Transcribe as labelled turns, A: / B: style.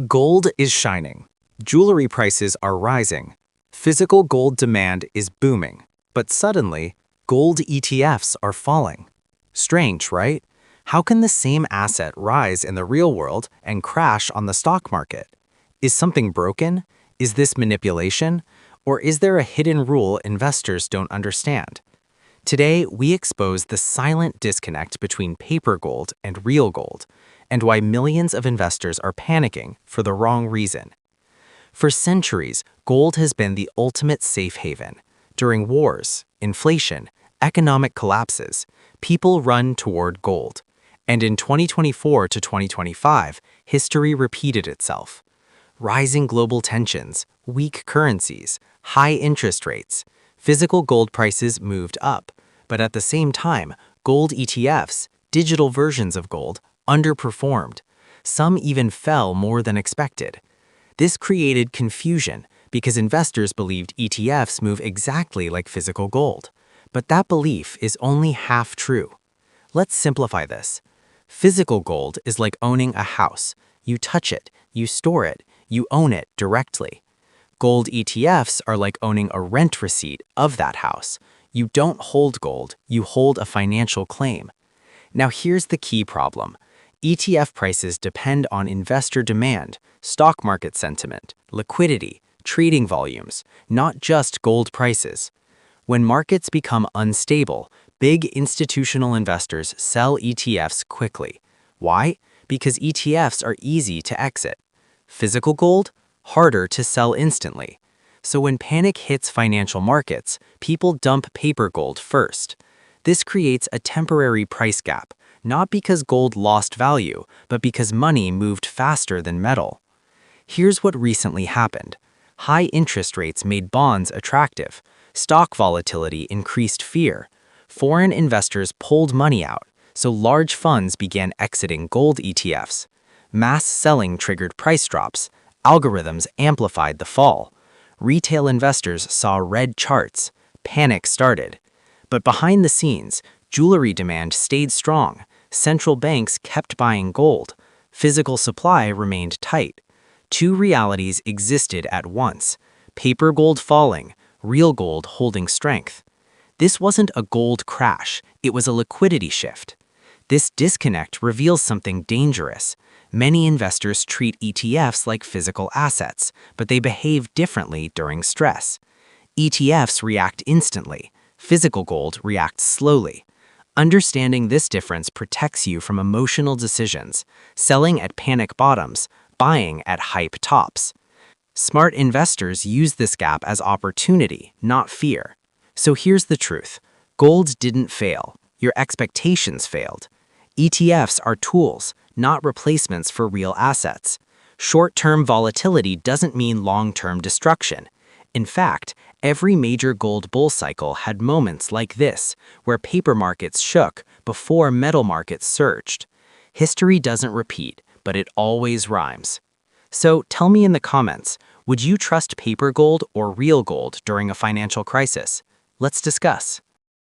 A: Gold is shining. Jewelry prices are rising. Physical gold demand is booming. But suddenly, gold ETFs are falling. Strange, right? How can the same asset rise in the real world and crash on the stock market? Is something broken? Is this manipulation? Or is there a hidden rule investors don't understand? Today, we expose the silent disconnect between paper gold and real gold, and why millions of investors are panicking for the wrong reason. For centuries, gold has been the ultimate safe haven. During wars, inflation, economic collapses, people run toward gold. And in 2024 to 2025, history repeated itself. Rising global tensions, weak currencies, high interest rates, physical gold prices moved up, but at the same time, gold ETFs, digital versions of gold, underperformed. Some even fell more than expected. This created confusion because investors believed ETFs move exactly like physical gold. But that belief is only half true. Let's simplify this. Physical gold is like owning a house. You touch it, you store it, you own it directly. Gold ETFs are like owning a rent receipt of that house. You don't hold gold, you hold a financial claim. Now here's the key problem. ETF prices depend on investor demand, stock market sentiment, liquidity, trading volumes, not just gold prices. When markets become unstable, big institutional investors sell ETFs quickly. Why? Because ETFs are easy to exit. Physical gold? Harder to sell instantly. So when panic hits financial markets, people dump paper gold first. This creates a temporary price gap, not because gold lost value, but because money moved faster than metal. Here's what recently happened. High interest rates made bonds attractive. Stock volatility increased fear. Foreign investors pulled money out, so large funds began exiting gold ETFs. Mass selling triggered price drops. Algorithms amplified the fall. Retail investors saw red charts. Panic started. But behind the scenes, jewelry demand stayed strong. Central banks kept buying gold. Physical supply remained tight. Two realities existed at once: paper gold falling, real gold holding strength. This wasn't a gold crash, it was a liquidity shift. This disconnect reveals something dangerous. Many investors treat ETFs like physical assets, but they behave differently during stress. ETFs react instantly. Physical gold reacts slowly. Understanding this difference protects you from emotional decisions, selling at panic bottoms, buying at hype tops. Smart investors use this gap as opportunity, not fear. So here's the truth. Gold didn't fail. Your expectations failed. ETFs are tools, not replacements for real assets. Short-term volatility doesn't mean long-term destruction. In fact, every major gold bull cycle had moments like this, where paper markets shook before metal markets surged. History doesn't repeat, but it always rhymes. So tell me in the comments, would you trust paper gold or real gold during a financial crisis? Let's discuss.